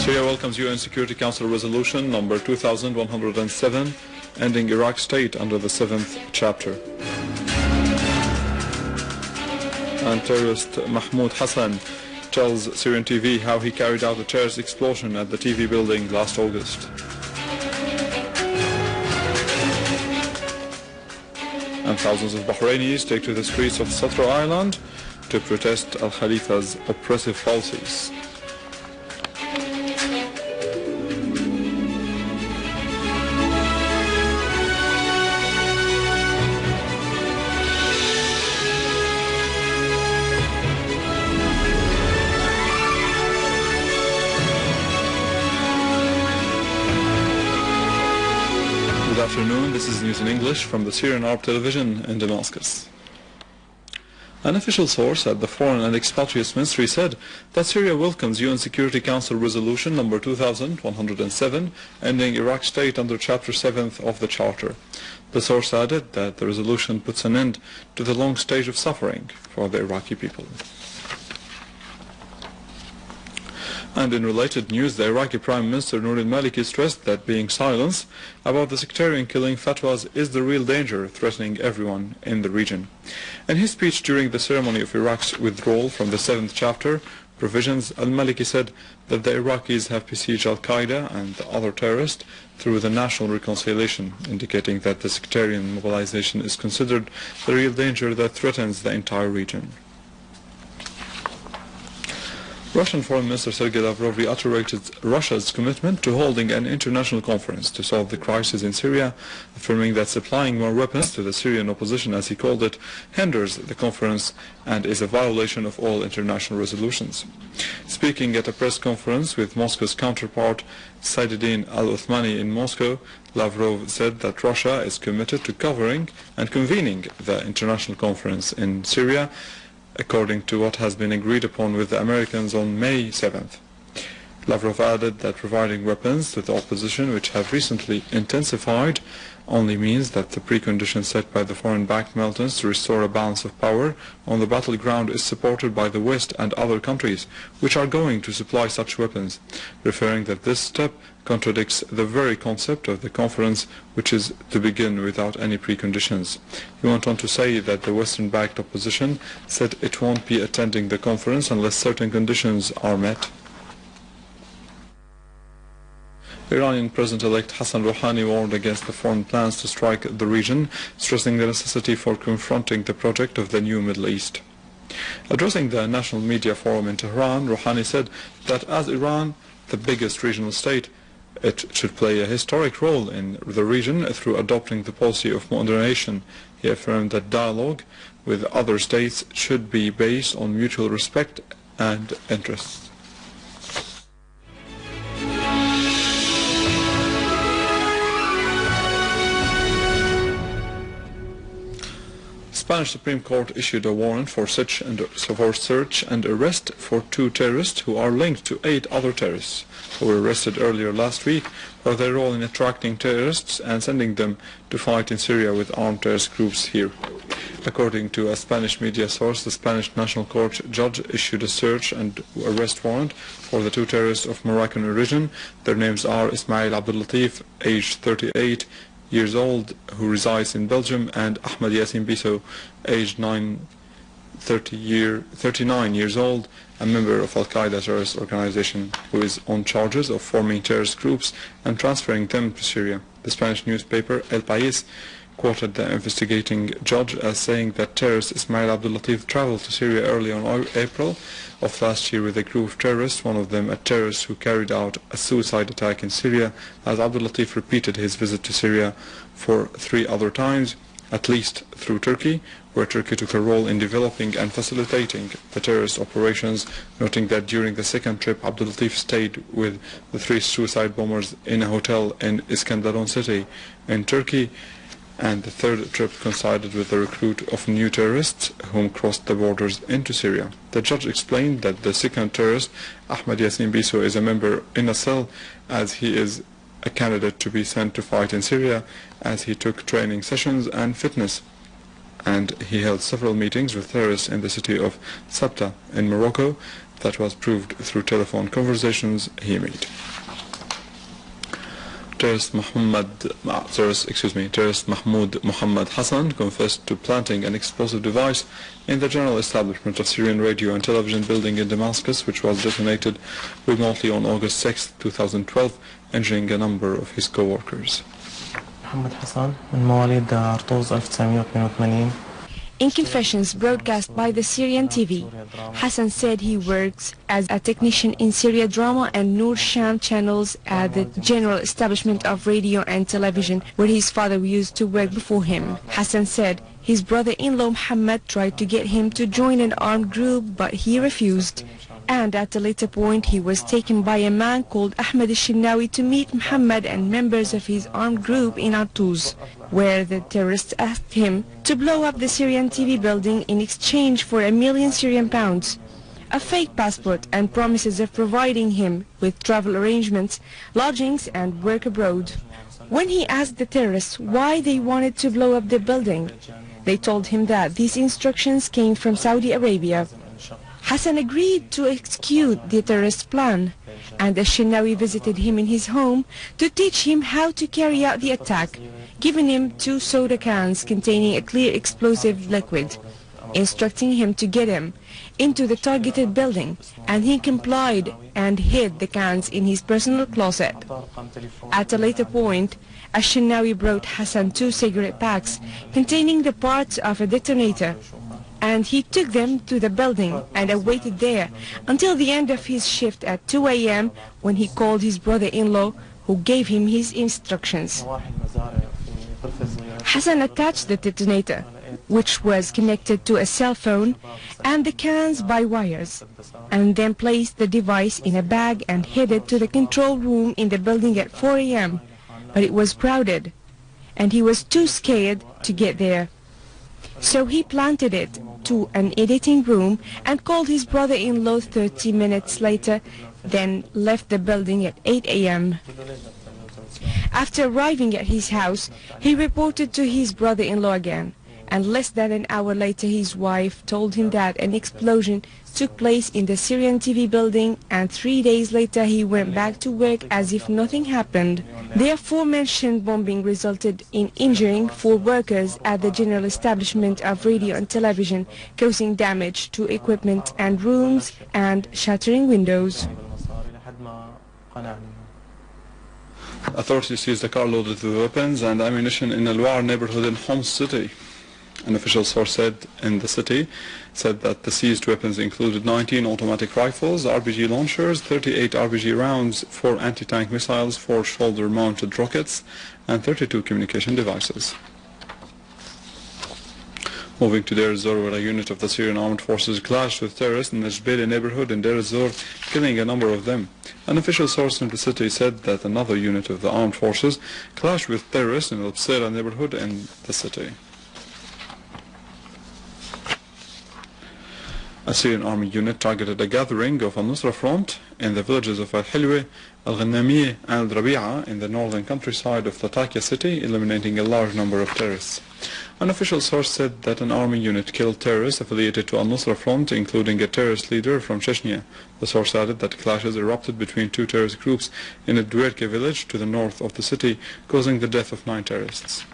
Syria welcomes UN Security Council resolution number 2107, ending Iraq's state under the 7th chapter. And terrorist Mahmoud Hassan tells Syrian TV how he carried out a terrorist explosion at the TV building last August. And thousands of Bahrainis take to the streets of Satra Island to protest Al Khalifa's oppressive policies. Good afternoon, this is news in English from the Syrian Arab Television in Damascus. An official source at the Foreign and Expatriates Ministry said that Syria welcomes UN Security Council resolution number 2107, ending Iraq's state under Chapter 7 of the Charter. The source added that the resolution puts an end to the long stage of suffering for the Iraqi people. And in related news, the Iraqi Prime Minister Noor al-Maliki stressed that being silent about the sectarian killing fatwas is the real danger threatening everyone in the region. In his speech during the ceremony of Iraq's withdrawal from the 7th chapter provisions, al-Maliki said that the Iraqis have besieged al-Qaeda and the other terrorists through the national reconciliation, indicating that the sectarian mobilization is considered the real danger that threatens the entire region. Russian Foreign Minister Sergei Lavrov reiterated Russia's commitment to holding an international conference to solve the crisis in Syria, affirming that supplying more weapons to the Syrian opposition, as he called it, hinders the conference and is a violation of all international resolutions. Speaking at a press conference with Moscow's counterpart Saididin al-Uthmani in Moscow, Lavrov said that Russia is committed to covering and convening the international conference in Syria, according to what has been agreed upon with the Americans on May 7th. Lavrov added that providing weapons to the opposition, which have recently intensified, only means that the precondition set by the foreign-backed militants to restore a balance of power on the battleground is supported by the West and other countries, which are going to supply such weapons, referring that this step contradicts the very concept of the conference, which is to begin without any preconditions. He went on to say that the Western-backed opposition said it won't be attending the conference unless certain conditions are met. Iranian President-elect Hassan Rouhani warned against the foreign plans to strike the region, stressing the necessity for confronting the project of the new Middle East. Addressing the National Media Forum in Tehran, Rouhani said that as Iran, the biggest regional state, it should play a historic role in the region through adopting the policy of moderation. He affirmed that dialogue with other states should be based on mutual respect and interests. Spanish Supreme Court issued a warrant for search and arrest for 2 terrorists who are linked to 8 other terrorists who were arrested earlier last week for their role in attracting terrorists and sending them to fight in Syria with armed terrorist groups here. According to a Spanish media source, the Spanish National Court judge issued a search and arrest warrant for the 2 terrorists of Moroccan origin. Their names are Ismail Abdulatif, aged 38 years old, who resides in Belgium, and Ahmed Yassin Biso, aged 39 years old, a member of Al-Qaeda terrorist organization, who is on charges of forming terrorist groups and transferring them to Syria. The Spanish newspaper El País quoted the investigating judge as saying that terrorist Ismail Abdulatif traveled to Syria early on April of last year with a group of terrorists, one of them a terrorist who carried out a suicide attack in Syria, as Abdulatif repeated his visit to Syria for 3 other times, at least through Turkey, where Turkey took a role in developing and facilitating the terrorist operations, noting that during the 2nd trip Abdulatif stayed with the 3 suicide bombers in a hotel in Iskenderun city in Turkey, and the 3rd trip coincided with the recruit of new terrorists whom crossed the borders into Syria. The judge explained that the 2nd terrorist, Ahmed Yassin Biso, is a member in a cell as he is a candidate to be sent to fight in Syria, as he took training sessions and fitness, and he held several meetings with terrorists in the city of Sabta in Morocco. That was proved through telephone conversations he made. Terrorist Mahmoud Muhammad Hassan confessed to planting an explosive device in the general establishment of Syrian radio and television building in Damascus, which was detonated remotely on August 6, 2012, injuring a number of his co-workers. محمد حسن من مواليد أرطوز 1982. In confessions broadcast by the Syrian TV, Hassan said he works as a technician in Syria drama and Noor Sham channels at the general establishment of radio and television where his father used to work before him. Hassan said his brother-in-law Muhammad tried to get him to join an armed group, but he refused. And at a later point he was taken by a man called Ahmed al-Shinawi to meet Muhammad and members of his armed group in Artuz, where the terrorists asked him to blow up the Syrian TV building in exchange for £1 million Syrian pounds, a fake passport, and promises of providing him with travel arrangements, lodgings and work abroad. When he asked the terrorists why they wanted to blow up the building, they told him that these instructions came from Saudi Arabia. Hassan agreed to execute the terrorist plan, and al-Shinawi visited him in his home to teach him how to carry out the attack, giving him 2 soda cans containing a clear explosive liquid, instructing him to get him into the targeted building, and he complied and hid the cans in his personal closet. At a later point, al-Shinawi brought Hassan 2 cigarette packs containing the parts of a detonator, and he took them to the building and awaited there until the end of his shift at 2 a.m. when he called his brother-in-law, who gave him his instructions. Hassan attached the detonator, which was connected to a cell phone, and the cans by wires, and then placed the device in a bag and headed to the control room in the building at 4 a.m. But it was crowded, and he was too scared to get there. So he planted it to an editing room and called his brother-in-law 30 minutes later, then left the building at 8 a.m. After arriving at his house, he reported to his brother-in-law again, and less than an hour later his wife told him that an explosion took place in the Syrian TV building, and 3 days later he went back to work as if nothing happened. The aforementioned bombing resulted in injuring 4 workers at the general establishment of radio and television, causing damage to equipment and rooms and shattering windows. Authorities seized a car loaded with weapons and ammunition in Al-War neighborhood in Homs city. An official source said in the city that the seized weapons included 19 automatic rifles, RPG launchers, 38 RPG rounds, 4 anti-tank missiles, 4 shoulder-mounted rockets, and 32 communication devices. Moving to Deir ez-Zor, where a unit of the Syrian armed forces clashed with terrorists in the Jbeili neighborhood in Deir ez-Zor, killing a number of them. An official source in the city said that another unit of the armed forces clashed with terrorists in the Bsera neighborhood in the city. A Syrian army unit targeted a gathering of Al-Nusra Front in the villages of Al-Hilwe, Al-Ghannamiyeh and Al-Rabi'a in the northern countryside of Latakia city, eliminating a large number of terrorists. An official source said that an army unit killed terrorists affiliated to Al-Nusra Front, including a terrorist leader from Chechnya. The source added that clashes erupted between 2 terrorist groups in a Duerke village to the north of the city, causing the death of 9 terrorists.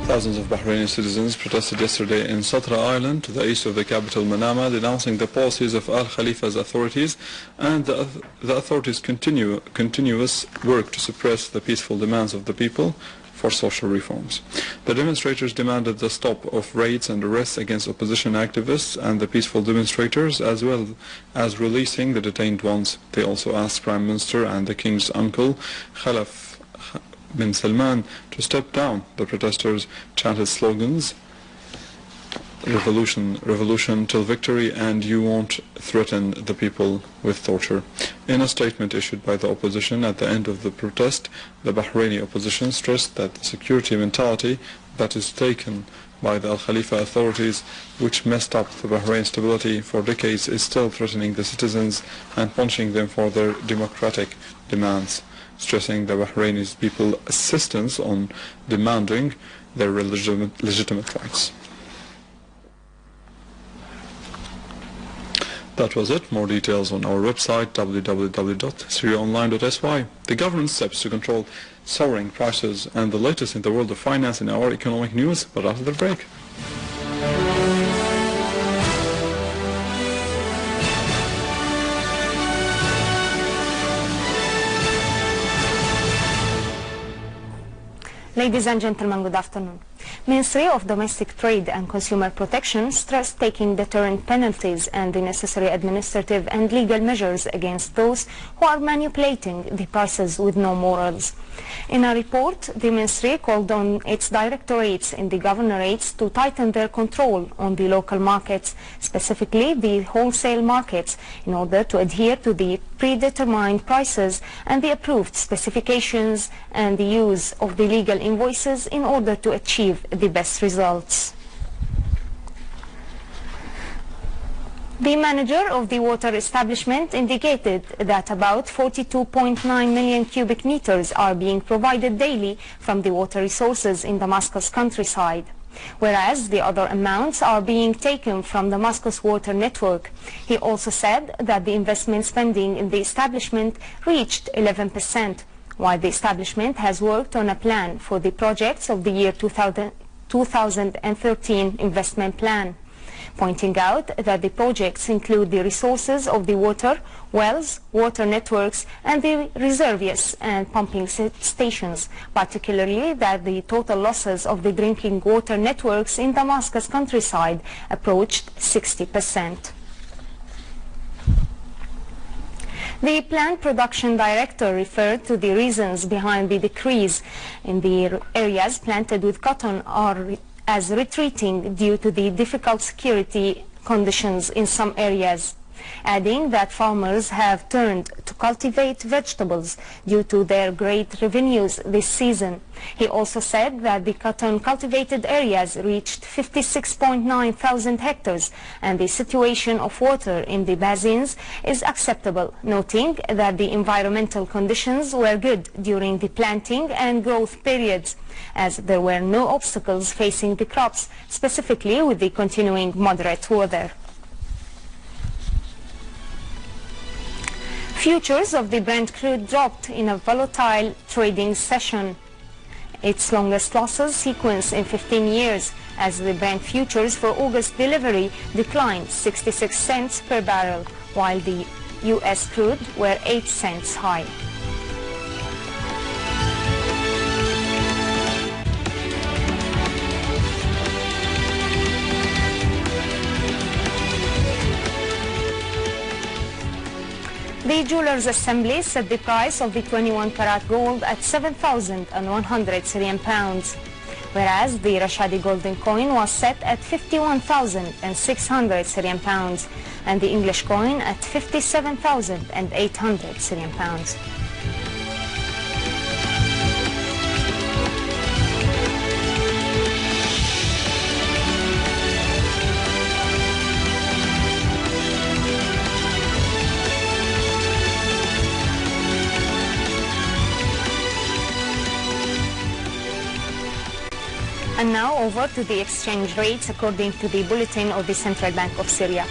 Thousands of Bahraini citizens protested yesterday in Satra Island, to the east of the capital Manama, denouncing the policies of Al Khalifa's authorities and the authorities' continuous work to suppress the peaceful demands of the people for social reforms. The demonstrators demanded the stop of raids and arrests against opposition activists and the peaceful demonstrators, as well as releasing the detained ones. They also asked Prime Minister and the King's uncle, Khalaf bin Salman to step down. The protesters chanted slogans, revolution, revolution till victory, and you won't threaten the people with torture. In a statement issued by the opposition at the end of the protest, the Bahraini opposition stressed that the security mentality that is taken by the Al Khalifa authorities, which messed up the Bahrain stability for decades, is still threatening the citizens and punishing them for their democratic demands, stressing the Bahraini people's insistence on demanding their legitimate rights. That was it. More details on our website www.syriaonline.sy. The government steps to control soaring prices and the latest in the world of finance in our economic news, but after the break. Ladies and gentlemen, good afternoon. Ministry of Domestic Trade and Consumer Protection stressed taking deterrent penalties and the necessary administrative and legal measures against those who are manipulating the prices with no morals. In a report, the ministry called on its directorates in the governorates to tighten their control on the local markets, specifically the wholesale markets, in order to adhere to the predetermined prices and the approved specifications and the use of the legal invoices in order to achieve the best results. The manager of the water establishment indicated that about 42.9 million cubic meters are being provided daily from the water resources in Damascus countryside, whereas the other amounts are being taken from the Damascus water network. He also said that the investment spending in the establishment reached 11%, while the establishment has worked on a plan for the projects of the year 2013 investment plan, pointing out that the projects include the resources of the water, wells, water networks, and the reservoirs and pumping stations, particularly that the total losses of the drinking water networks in Damascus countryside approached 60%. The plant production director referred to the reasons behind the decrease in the areas planted with cotton as retreating due to the difficult security conditions in some areas, adding that farmers have turned to cultivate vegetables due to their great revenues this season. He also said that the cotton cultivated areas reached 56.9 thousand hectares and the situation of water in the basins is acceptable, noting that the environmental conditions were good during the planting and growth periods, as there were no obstacles facing the crops, specifically with the continuing moderate weather. Futures of the Brent crude dropped in a volatile trading session, its longest losses sequence in 15 years, as the Brent futures for August delivery declined 66 cents per barrel, while the US crude were 8 cents high. The Jewelers Assembly set the price of the 21-carat gold at 7,100 Syrian pounds, whereas the Rashadi golden coin was set at 51,600 Syrian pounds and the English coin at 57,800 Syrian pounds. And now over to the exchange rates according to the bulletin of the Central Bank of Syria.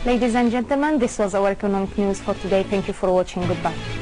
Ladies and gentlemen, this was our economic news for today. Thank you for watching. Goodbye.